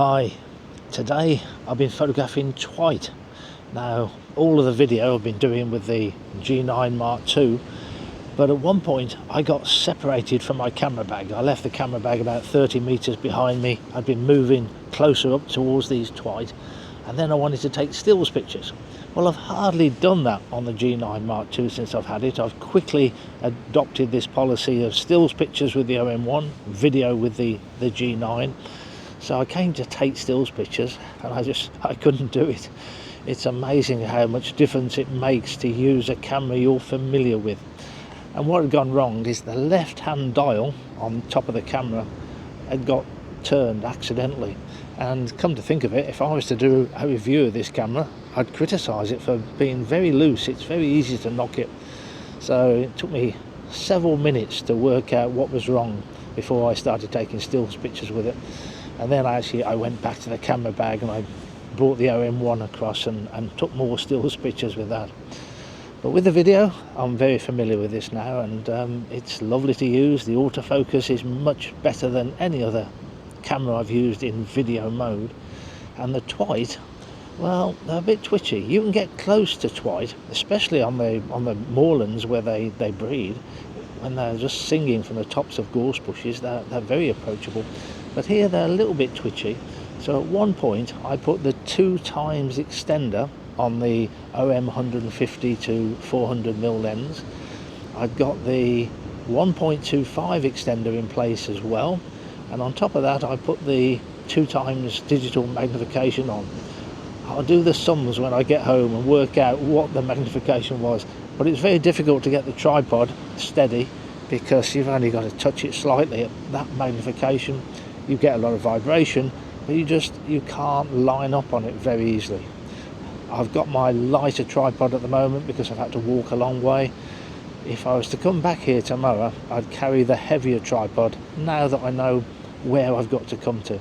Hi, today I've been photographing Twite. Now, all of the video I've been doing with the G9 Mk2, but at one point I got separated from my camera bag. I left the camera bag about 30 meters behind me. I'd been moving closer up towards these Twite, and then I wanted to take stills pictures. Well, I've hardly done that on the G9 Mk2 since I've had it. I've quickly adopted this policy of stills pictures with the OM-1, video with the G9. So I came to take stills pictures and I couldn't do it. It's amazing how much difference it makes to use a camera you're familiar with. And what had gone wrong is the left hand dial on top of the camera had got turned accidentally. And come to think of it, if I was to do a review of this camera, I'd criticise it for being very loose. It's very easy to knock it. So it took me several minutes to work out what was wrong before I started taking stills pictures with it. And then I went back to the camera bag and I brought the OM-1 across and took more stills pictures with that. But with the video, I'm very familiar with this now, and it's lovely to use. The autofocus is much better than any other camera I've used in video mode. And the Twite, well, they're a bit twitchy. You can get close to Twite, especially on the moorlands where they breed. When they're just singing from the tops of gorse bushes, they're very approachable. But here they're a little bit twitchy. So at one point I put the 2x extender on the OM-150 to 400mm lens. I've got the 1.25 extender in place as well, and on top of that I put the 2x digital magnification on. I'll do the sums when I get home and work out what the magnification was, but it's very difficult to get the tripod steady because you've only got to touch it slightly at that magnification. You get a lot of vibration, but you can't line up on it very easily. I've got my lighter tripod at the moment because I've had to walk a long way. If I was to come back here tomorrow, I'd carry the heavier tripod now that I know where I've got to come to.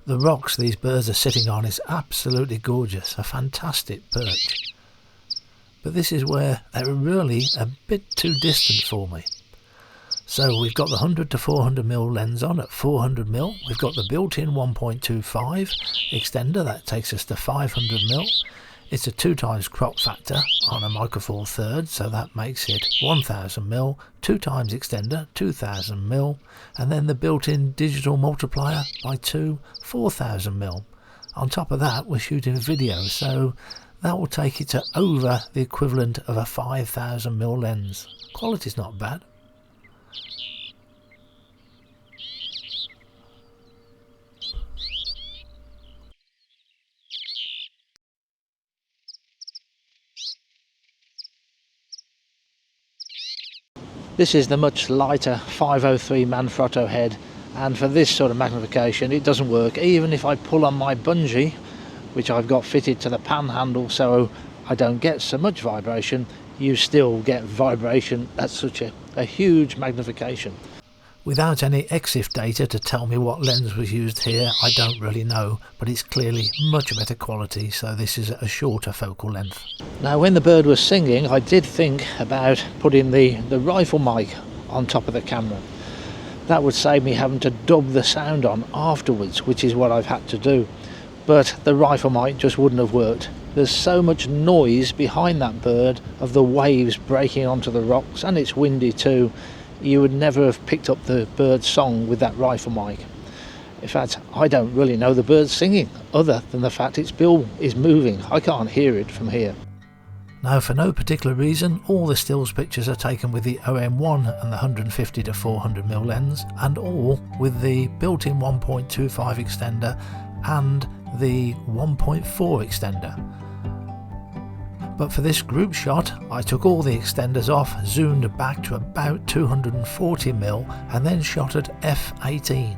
The rocks these birds are sitting on is absolutely gorgeous, a fantastic perch. But this is where they're really a bit too distant for me. So we've got the 100 to 400mm lens on at 400mm. We've got the built-in 1.25 extender that takes us to 500mm. It's a 2x crop factor on a micro four thirds, so that makes it 1000mm, 2x extender, 2000mm, and then the built-in digital multiplier by 2, 4000mm. On top of that, we're shooting video, so that will take it to over the equivalent of a 5000mm lens. Quality's not bad. This is the much lighter 503 Manfrotto head, and for this sort of magnification it doesn't work. Even if I pull on my bungee, which I've got fitted to the pan handle so I don't get so much vibration, you still get vibration at such a huge magnification. Without any EXIF data to tell me what lens was used here, I don't really know, but it's clearly much better quality, so this is a shorter focal length. Now, when the bird was singing, I did think about putting the rifle mic on top of the camera. That would save me having to dub the sound on afterwards, which is what I've had to do. But the rifle mic just wouldn't have worked. There's so much noise behind that bird of the waves breaking onto the rocks, and it's windy too. You would never have picked up the bird's song with that rifle mic. In fact, I don't really know the bird's singing, other than the fact its bill is moving. I can't hear it from here. Now, for no particular reason, all the stills pictures are taken with the OM-1 and the 150 to 400mm lens, and all with the built-in 1.25 extender and the 1.4 extender. But for this group shot, I took all the extenders off, zoomed back to about 240mm, and then shot at f/18,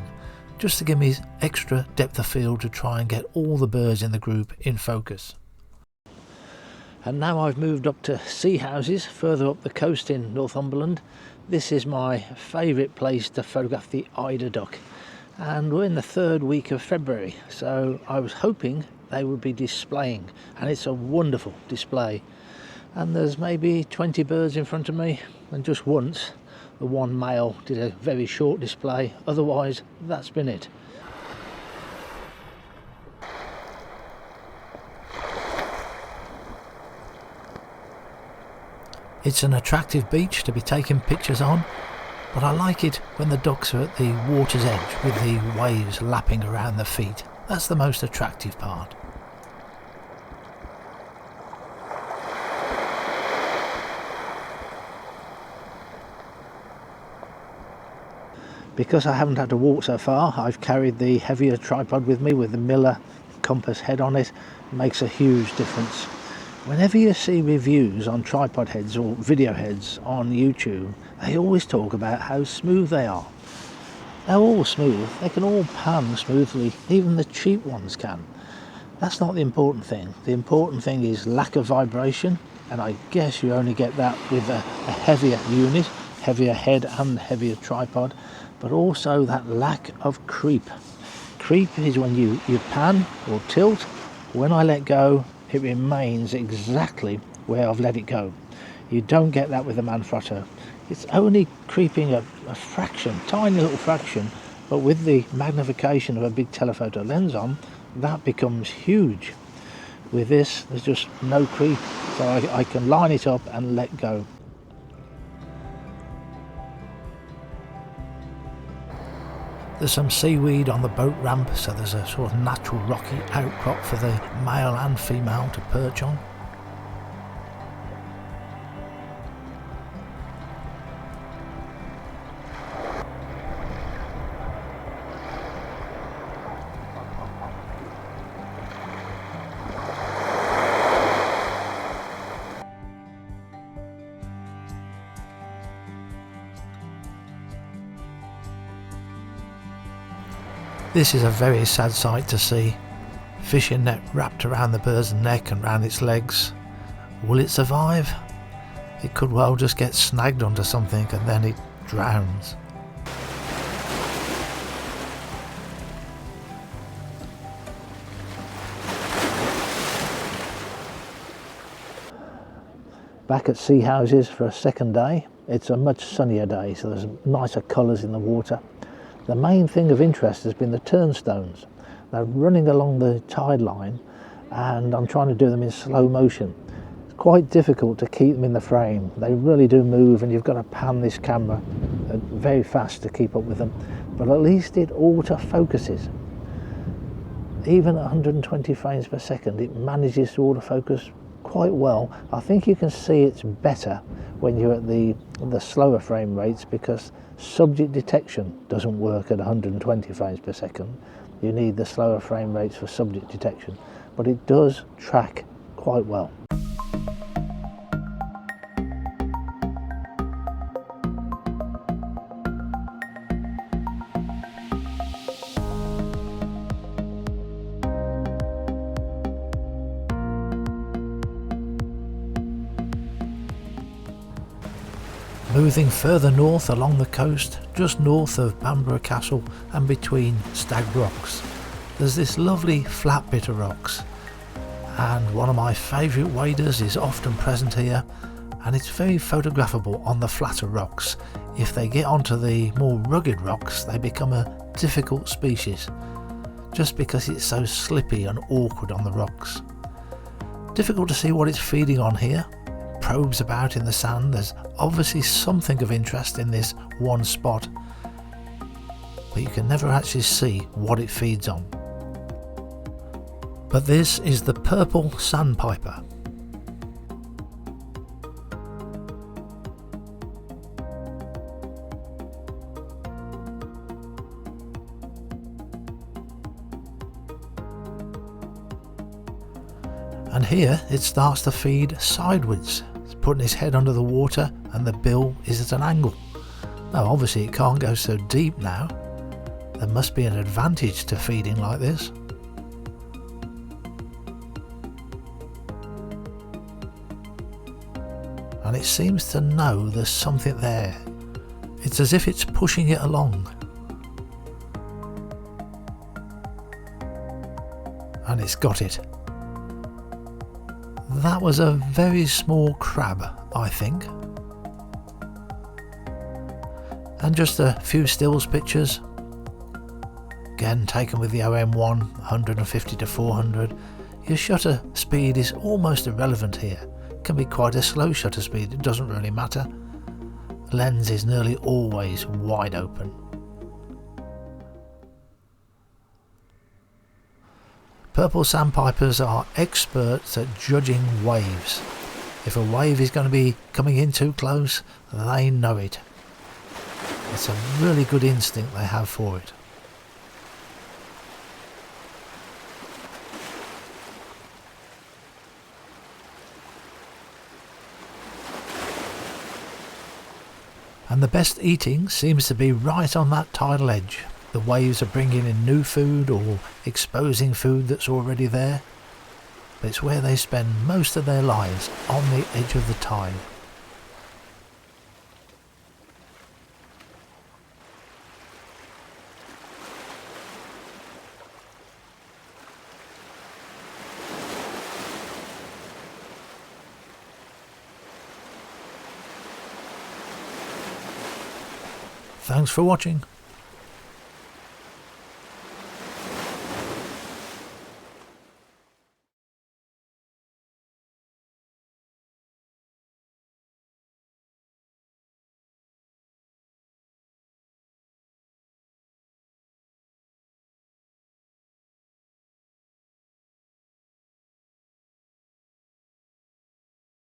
just to give me extra depth of field to try and get all the birds in the group in focus. And now I've moved up to sea houses further up the coast in Northumberland. This is my favourite place to photograph the Eider duck, and we're in the 3rd week of February, so I was hoping they would be displaying, and it's a wonderful display. And there's maybe 20 birds in front of me, and just once the one male did a very short display. Otherwise, that's been it. It's an attractive beach to be taking pictures on, but I like it when the ducks are at the water's edge with the waves lapping around the feet. That's the most attractive part. Because I haven't had to walk so far, I've carried the heavier tripod with me with the Miller compass head on it. It makes a huge difference. Whenever you see reviews on tripod heads or video heads on YouTube, they always talk about how smooth they are. They're all smooth, they can all pan smoothly, even the cheap ones can. That's not the important thing. The important thing is lack of vibration, and I guess you only get that with a heavier unit, heavier head and heavier tripod, but also that lack of creep. Creep is when you pan or tilt. When I let go, it remains exactly where I've let it go. You don't get that with the Manfrotto. It's only creeping a fraction, tiny little fraction, but with the magnification of a big telephoto lens on, that becomes huge. With this, there's just no creep, so I can line it up and let go. There's some seaweed on the boat ramp, so there's a sort of natural rocky outcrop for the male and female to perch on. This is a very sad sight to see. Fishing net wrapped around the bird's neck and round its legs. Will it survive? It could well just get snagged onto something and then it drowns. Back at Sea Houses for a second day. It's a much sunnier day, so there's nicer colours in the water. The main thing of interest has been the turnstones. They're running along the tide line and I'm trying to do them in slow motion. It's quite difficult to keep them in the frame. They really do move and you've got to pan this camera very fast to keep up with them. But at least it autofocuses. Even at 120 frames per second, it manages to autofocus quite well. I think you can see it's better when you're at the slower frame rates because subject detection doesn't work at 120 frames per second. You need the slower frame rates for subject detection, but it does track quite well. Moving further north along the coast, just north of Bamborough Castle and between Stag Rocks, there's this lovely flat bit of rocks, and one of my favourite waders is often present here, and it's very photographable on the flatter rocks. If they get onto the more rugged rocks, they become a difficult species, just because it's so slippy and awkward on the rocks. Difficult to see what it's feeding on here. Probes about in the sand. There's obviously something of interest in this one spot, but you can never actually see what it feeds on. But this is the purple sandpiper. And here it starts to feed sideways. It's putting its head under the water and the bill is at an angle. Now obviously it can't go so deep now. There must be an advantage to feeding like this. And it seems to know there's something there. It's as if it's pushing it along. And it's got it. That was a very small crab, I think. And just a few stills pictures. Again taken with the OM-1, 150 to 400. Your shutter speed is almost irrelevant here. can be quite a slow shutter speed. It doesn't really matter. The lens is nearly always wide open. Purple sandpipers are experts at judging waves. If a wave is going to be coming in too close, they know it. It's a really good instinct they have for it. And the best eating seems to be right on that tidal edge. The waves are bringing in new food or exposing food that's already there. But it's where they spend most of their lives, on the edge of the tide. Thanks for watching.